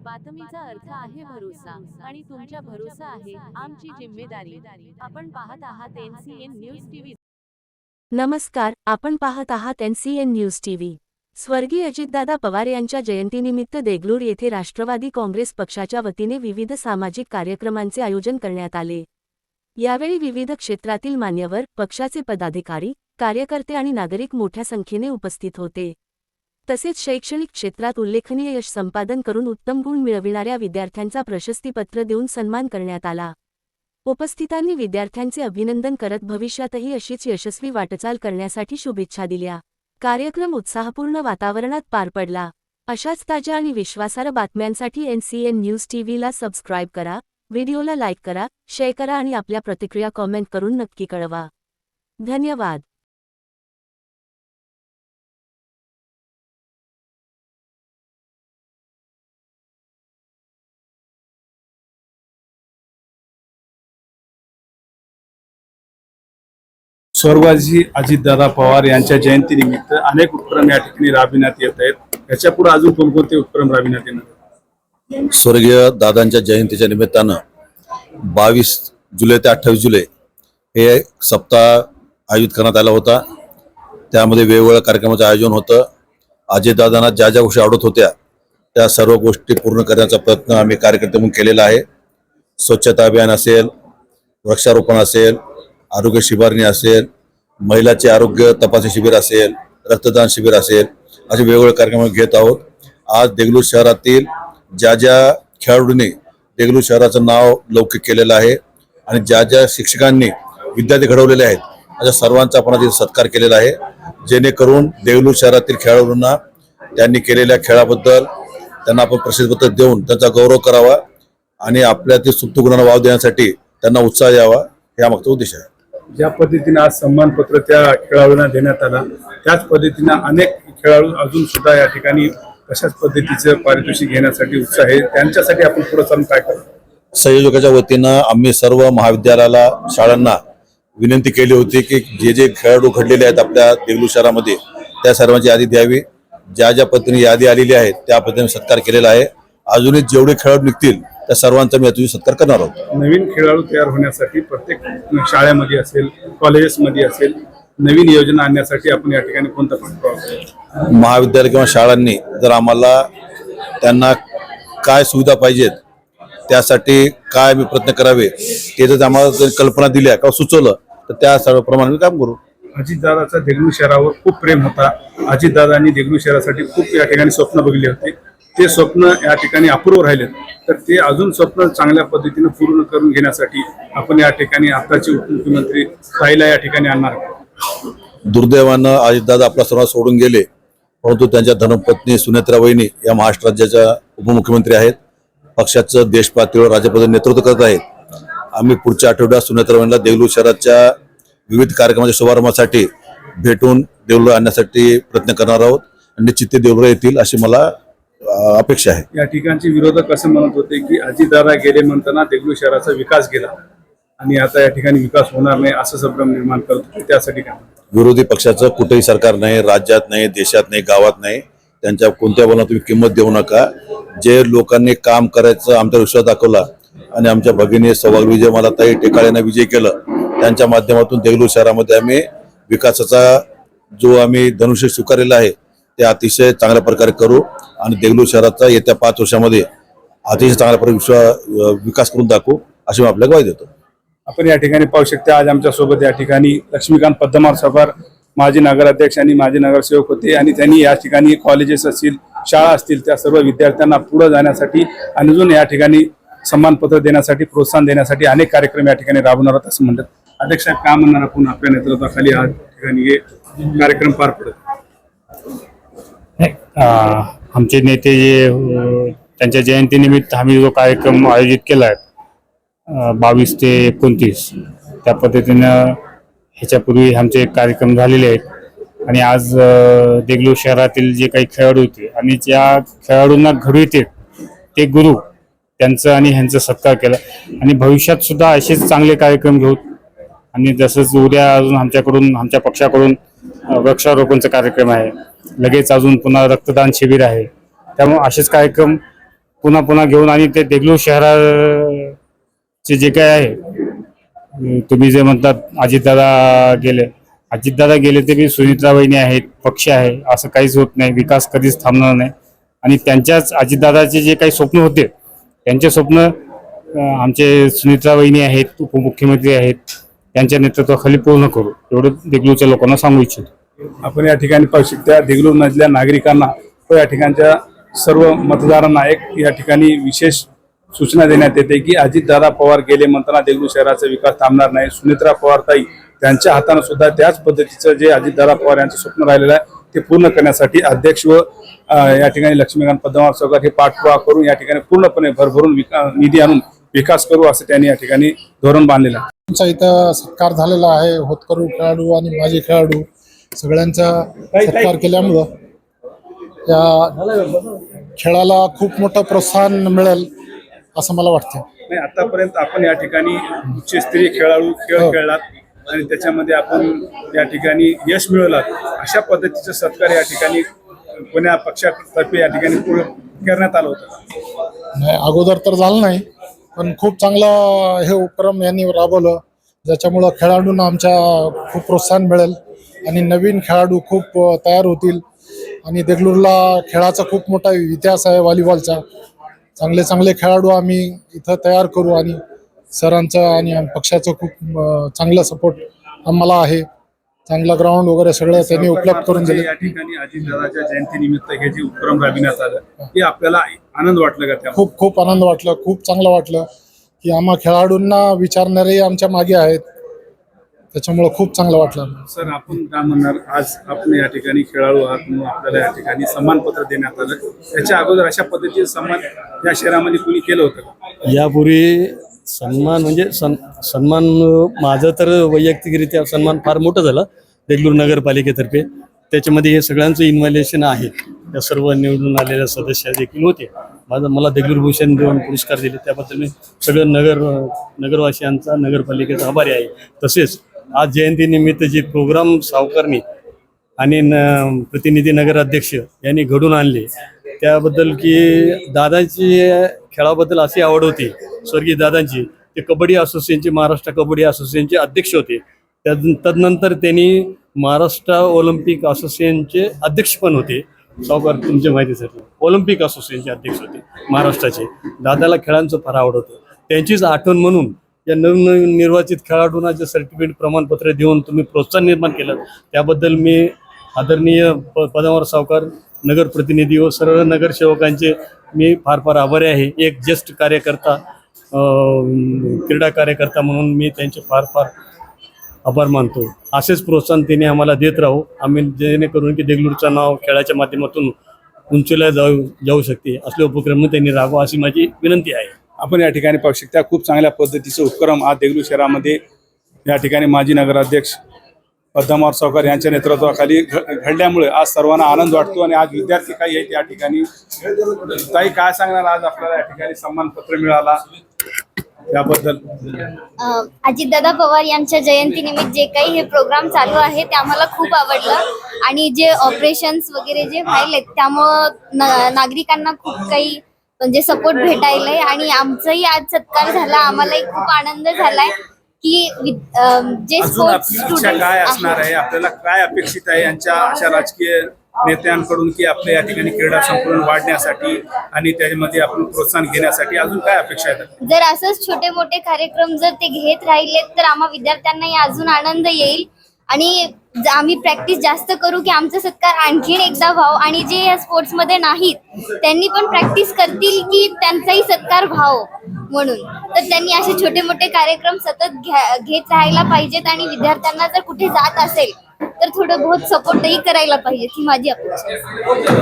बातमीचा अर्थ आहे भरोसा आणि तुमच्या भरोसा आहे आमची जिम्मेदारी। आपण पाहत आहात NCN न्यूज टीव्ही। नमस्कार, आपण पाहत आहात NCN न्यूज टीव्ही। स्वर्गीय अजितदादा पवार यांच्या जयंतीनिमित्त देगलूर येथे राष्ट्रवादी काँग्रेस पक्षाच्या वतीने विविध सामाजिक कार्यक्रमांचे आयोजन करण्यात आले। यावेळी विविध क्षेत्रातील मान्यवर, पक्षाचे पदाधिकारी, कार्यकर्ते आणि नागरिक मोठ्या संख्येने उपस्थित होते। तसेच शैक्षणिक क्षेत्रात उल्लेखनीय यश संपादन करून उत्तम गुण मिळविणाऱ्या विद्यार्थ्यांचा प्रशस्तीपत्र देऊन सन्मान करण्यात आला। उपस्थितांनी विद्यार्थ्यांचे अभिनंदन करत भविष्यातही अशीच यशस्वी वाटचाल करण्यासाठी शुभेच्छा दिल्या। कार्यक्रम उत्साहपूर्ण वातावरणात पार पडला। अशाच ताज्या आणि विश्वासार्ह बातम्यांसाठी NCN न्यूज टीव्हीला सबस्क्राइब करा, व्हिडिओला लाईक करा, शेअर करा आणि आपल्या प्रतिक्रिया कॉमेंट करून नक्की कळवा। धन्यवाद। स्वर्गवासी अजितदादा पवार यांच्या जयंतीनिमित्त अनेक उपक्रम या ठिकाणी राबविण्यात येत आहेत। याच्यापुढे अजून कोणकोणते उपक्रम राबविण्यात येणार? स्वर्गीय दादांच्या जयंतीच्या निमित्तानं 22 जुलै ते 28 जुलै हे सप्ताह आयोजित करण्यात आला होता। त्यामध्ये वेगवेगळ्या कार्यक्रमाचं आयोजन होतं। अजितदादांना ज्या ज्या गोष्टी आवडत होत्या त्या सर्व गोष्टी पूर्ण करण्याचा प्रयत्न आम्ही कार्यकर्ते म्हणून केलेला आहे। स्वच्छता अभियान असेल, वृक्षारोपण असेल, आरोग्य शिबिरणी असेल, महिलाचे आरोग्य तपासणी शिबिर असेल, रक्तदान शिबिर असेल, असे वेगवेगळे कार्यक्रम घेत आहोत। आज देगलूर शहरातील ज्या ज्या खेळाडूंनी देगलूर शहराचं नाव लौकिक केलेलं आहे आणि ज्या ज्या शिक्षकांनी विद्यार्थी घडवलेले आहेत अशा सर्वांचा आपण आज सत्कार केलेला आहे, जेणेकरून देगलूर शहरातील खेळाडूंना त्यांनी केलेल्या खेळाबद्दल त्यांना आपण प्रशस्तीपत्र देऊन त्यांचा गौरव करावा आणि आपल्यातील सुप्त गुणांना वाव देण्यासाठी त्यांना उत्साह यावा, हा मागचा उद्देश आहे। ज्या पद्धतीने आज सन्मानपत्र त्या खेळाडूंना देण्यात आला त्याच पद्धतीने अनेक खेळाडू अजून सुद्धा या ठिकाणी तशाच पद्धतीचं पारितोषिक घेण्यासाठी उत्साह आहे। त्यांच्यासाठी आपण पुढे चालून काय करू? संयोजकाच्या वतीनं आम्ही सर्व महाविद्यालयाला, शाळांना विनंती केली होती की जे जे खेळाडू घडलेले आहेत आपल्या देगलूर शहरामध्ये त्या सर्वांची यादी द्यावी। ज्या ज्या पद्धतीने यादी आलेली आहे त्या पद्धतीने सत्कार केलेला आहे। अजूनही जेवढे खेळाडू निघतील त्या सर्वांचा मी यातून सत्कार करणार आहोत। नवीन खेळाडू तयार होण्यासाठी प्रत्येक शाळेमध्ये असेल, कॉलेजेसमध्ये असेल, नवीन योजना आणण्यासाठी आपण या ठिकाणी कोणता पाठपुरावा? महाविद्यालय किंवा शाळांनी जर आम्हाला त्यांना काय सुविधा पाहिजेत त्यासाठी काय मी प्रयत्न करावे ते जर आम्हाला जर कल्पना दिल्या किंवा सुचवलं तर त्या सर्वप्रमाणे काम करू। अजितदादाचा देगलूर शहरावर खूप प्रेम होता। अजितदादांनी देगलूर शहरासाठी खूप या ठिकाणी स्वप्न बघितले होते। ते स्वप्न या ठिकाणी अपूर्ण राहिले तर ते अजून स्वप्न चांगल्या पद्धतीने पूर्ण करून घेण्यासाठी आपण या ठिकाणी आताचे उपमुख्यमंत्री ताईला या ठिकाणी आणणार आहोत। दुर्दैवानं अजितदादा आपला सर्व सोडून गेले, परंतु त्यांच्या धर्मपत्नी सुनेत्रा वहिनी या महाराष्ट्र राज्याच्या उपमुख्यमंत्री आहेत। पक्षाचं देश पातळीवर राज्यपालांनी नेतृत्व करत आहेत। आम्ही पुढच्या आठवड्यात सुनेत्रा वहिनीला देगलूर शहराच्या विविध कार्यक्रमाच्या शुभारंभासाठी भेटून देगलूर आणण्यासाठी प्रयत्न करणार आहोत आणि निश्चित ते देगलूर येतील अशी मला अपेक्षा आहे। या ठिकाणचे विरोधक असं म्हणत होते की अजितदादा गेले म्हणताना देगलूर शहराचा विकास गेला आणि आता या ठिकाणी विकास होणार नाही असं संभ्रम निर्माण करत होते, त्यासाठी काय? विरोधी पक्षाचं कुठेही सरकार नाही, राज्यात नाही, देशात नाही, गावात नाही, त्यांच्या कोणत्या बोलण्यात तुम्ही किंमत देऊ नका। जे लोकांनी काम करायचं आमचा विश्वास दाखवला आणि आमच्या भगिनी सौभाग्य विजय मलाताई टेकाळेंना विजय केलं, त्यांच्या माध्यमातून देगलूर शहरामध्ये आम्ही विकासाचा जो आम्ही धनुष्य स्वीकारलेला आहे ते अतिशय चांगल्या प्रकारे करू आणि देगलूर शहराचा येत्या 5 वर्षामध्ये अतिशय चांगल्या प्रकारे विकास करून दाखवू अशी मी आपल्याला ग्वाही देतो। आपण या ठिकाणी पाहू शकता आज आमच्या सोबत या ठिकाणी लक्ष्मीकांत पद्मनाभ सफर माजी नगराध्यक्ष आणि माजी नगरसेवक होते आणि त्यांनी या ठिकाणी कॉलेजेस असतील, शाळा असतील त्या सर्व विद्यार्थ्यांना पुढे जाण्यासाठी आणि अजून या ठिकाणी सन्मानपत्र देण्यासाठी, प्रोत्साहन देण्यासाठी अनेक कार्यक्रम या ठिकाणी राबवणार आहेत असं म्हणतात। अध्यक्ष का म्हणणार आपण आपल्या नेतृत्वाखाली आज ठिकाणी हे कार्यक्रम पार पडत? आमचे नेते जे त्यांच्या जयंतीनिमित्त आम्ही जो कार्यक्रम आयोजित केला आहे 22 ते 29 त्या पद्धतीनं ह्याच्यापूर्वी आमचे कार्यक्रम झालेले आहेत आणि आज देगलूर शहरातील जे काही खेळाडू होते आणि ज्या खेळाडूंना घडविते ते गुरु त्यांचं आणि ह्यांचा सत्कार केला आणि भविष्यात सुद्धा असेच चांगले कार्यक्रम घेऊ आणि जसंच उद्या अजून आमच्या पक्षाकडून वृक्षारोपणचा कार्यक्रम आहे, लगेच अजून पुन्हा रक्तदान शिबिर आहे, त्यामुळे असेच कार्यक्रम पुन्हा पुन्हा घेऊन आणि ते देगलूर शहराचे जे काय आहे, तुम्ही जे म्हणतात अजितदादा गेले तरी सुनित्रा वहिनी आहेत, पक्ष आहे, असं काहीच होत नाही. विकास कधीच थांबणार नाही. आणि त्यांच्याच अजितदादाचे जे काही स्वप्न होते, त्यांचे स्वप्न आमचे सुनित्रा वहिनी आहेत, उपमुख्यमंत्री आहेत, त्यांच्या नेतृत्वाखाली पूर्ण करू, एवढं देगलूरच्या लोकांना सांगू इच्छितो. आपण या ठिकाणी पाहू शकता देगलूर मधल्या नागरिकांना व या ठिकाणच्या सर्व मतदारांना एक या ठिकाणी विशेष सूचना देण्यात येते की अजितदादा पवार गेले म्हणताना देगलूर शहराचा विकास थांबणार नाही. सुनित्रा पवार ताई त्यांच्या हाताने सुद्धा त्याच पद्धतीचं जे अजितदादा पवार यांचं स्वप्न राहिलेलं आहे ते पूर्ण करण्यासाठी अध्यक्ष व या ठिकाणी लक्ष्मीकांत पद्मावर सावकार हे पाठपुरावा करून या ठिकाणी पूर्णपणे भरभरून निधी आणून विकास करू असं त्यांनी या ठिकाणी धोरण बांधलेलं आहे. आमचा इथं सत्कार झालेला आहे. होतकरू खेळाडू आणि माजी खेळाडू सगळ्यांचा सत्कार केल्यामुळं या खेळाला खूप मोठं प्रोत्साहन मिळेल असं मला वाटतं. नाही, आतापर्यंत आपण या ठिकाणी उच्चस्तरीय खेळ खेळलात आणि त्याच्यामध्ये आपण या ठिकाणी यश मिळवलात. अशा पद्धतीचं सत्कार या ठिकाणी कोण्या पक्षातर्फे या ठिकाणी करण्यात आलं होतं? नाही, अगोदर तर झालं नाही, पण खूप चांगला हे उपक्रम यांनी राबवलं, ज्याच्यामुळं खेळाडूंना आमच्या खूप प्रोत्साहन मिळेल आणि नवीन खेळाडू खूप तयार होतील. आणि देगलूरला खेळाचा खूप मोठा इतिहास आहे व्हॉलीबॉलचा. चांगले चांगले खेळाडू आम्ही इथं तयार करू आणि सरांचं आणि पक्षाचं खूप चांगला सपोर्ट आम्हाला आहे. चांगला ग्राउंड वगैरे सगळं त्यांनी उपलब्ध करून दिले. या ठिकाणी अजितदादाच्या जयंतीनिमित्त हे जे उपक्रम राबविण्यात आलं हे आपल्याला आनंद वाटलं का? खूप खूप आनंद वाटलं, खूप चांगलं वाटलं की आम्हा खेळाडूंना विचारणारे आमच्या मागे आहेत, त्याच्यामुळे खूप चांगलं वाटलं. सर, आपण काय म्हणणार, आज आपण या ठिकाणी खेळाडू आहात म्हणून आपल्याला या ठिकाणी सन्मानपत्र देण्यात आलं. त्याच्या अगोदर अशा पद्धतीचे सन्मान या शहरामध्ये कुणी केलं होतं का? यापूर्वी सन्मान म्हणजे सन्मान माझं तर वैयक्तिकरित्या सन्मान फार मोठं झालं देगलूर नगरपालिकेतर्फे. त्याच्यामध्ये हे सगळ्यांचं इन्व्हॅल्युएशन आहे. त्या सर्व निवडून आलेल्या सदस्य देखील होते. मला देगलूर भूषण देऊन पुरस्कार दिले, त्याबद्दल मी सगळं नगरवासियांचा, नगरपालिकेचा आभारी आहे. तसेच आज जयंतीनिमित्त जे प्रोग्राम सावकारणी आणि प्रतिनिधी नगराध्यक्ष यांनी घडून आणले त्याबद्दल की दादाची खेळाबद्दल अशी आवड होती स्वर्गीय दादांची. ते कबड्डी असोसिएशनचे, महाराष्ट्र कबड्डी असोसिएशनचे अध्यक्ष होते. तदनंतर त्यांनी महाराष्ट्र ऑलिम्पिक असोसिएशनचे अध्यक्ष पण होते. सावकार तुमच्या माहितीसाठी ऑलिम्पिक असोसिएशनचे अध्यक्ष होते महाराष्ट्राचे. दादाला खेळांचं फार आवड होतं. त्यांचीच आठवण म्हणून या नवीन निर्वाचित खेळाडूंना जे सर्टिफिकेट, प्रमाणपत्र देऊन तुम्ही प्रोत्साहन निर्माण केलं त्याबद्दल मी आदरणीय पद्मावर सावकार, नगर प्रतिनिधी व सर्व नगरसेवकांचे मी फार फार आभारी आहे. एक ज्येष्ठ कार्यकर्ता, क्रीडा कार्यकर्ता म्हणून मी त्यांचे फार फार आभार मानतो. असेच प्रोत्साहन त्यांनी आम्हाला देत राहू, आम्ही जेणेकरून की देगलूरचं नाव खेळाच्या माध्यमातून उंचीला जाऊ शकते असले उपक्रम त्यांनी राहावं अशी माझी विनंती आहे. आपण या ठिकाणी पाहू शकता खूप चांगल्या पद्धतीचे उपक्रम आज देगलूर शहरामध्ये या ठिकाणी माजी नगराध्यक्ष पद्मावर सावकार यांच्या नेतृत्वाखाली घडल्यामुळे आज सर्वांना आनंद वाटतो. आणि आज विद्यार्थी काही आहेत या ठिकाणी. ताई, काय सांगणार, आज आपल्याला या ठिकाणी सन्मानपत्र मिळाला याबद्दल? अजितदादा पवार यांच्या जयंतीनिमित्त जे काही हे प्रोग्राम चालू आहे ते आम्हाला खूप आवडलं. आणि जे ऑपरेशन्स वगैरे जे व्हायलेत त्यामुळं नागरिकांना खूप काही म्हणजे सपोर्ट भेटायलाय. आणि आमचाही आज सत्कार झाला, आम्हालाही खूप आनंद झालाय की जे स्पोर्ट्स स्टुडंट काय असणार आहे, आपल्याला काय अपेक्षित आहे यांच्या अशा राजकीय नेत्यांकडून की आपल्या या ठिकाणी क्रीडा संकुलन वाढण्यासाठी आणि त्यामध्ये आपण प्रोत्साहन घेण्यासाठी अजून काय अपेक्षा आहेत? जर असंच छोटे मोठे कार्यक्रम जर ते घेत राहिले तर आम्हा विद्यार्थ्यांनाही अजून आनंद येईल. आणि आम्ही प्रॅक्टिस जास्त करू की आमचा सत्कार आणखीन एकदा व्हाव. आणि जे या स्पोर्ट्समध्ये नाहीत त्यांनी पण प्रॅक्टिस करतील की त्यांचाही सत्कार व्हाव म्हणून. तर त्यांनी असे छोटे मोठे कार्यक्रम सतत घेत राहायला पाहिजेत. आणि विद्यार्थ्यांना जर कुठे जात असेल तर थोडं बहुत सपोर्टही करायला पाहिजे ही माझी अपेक्षा.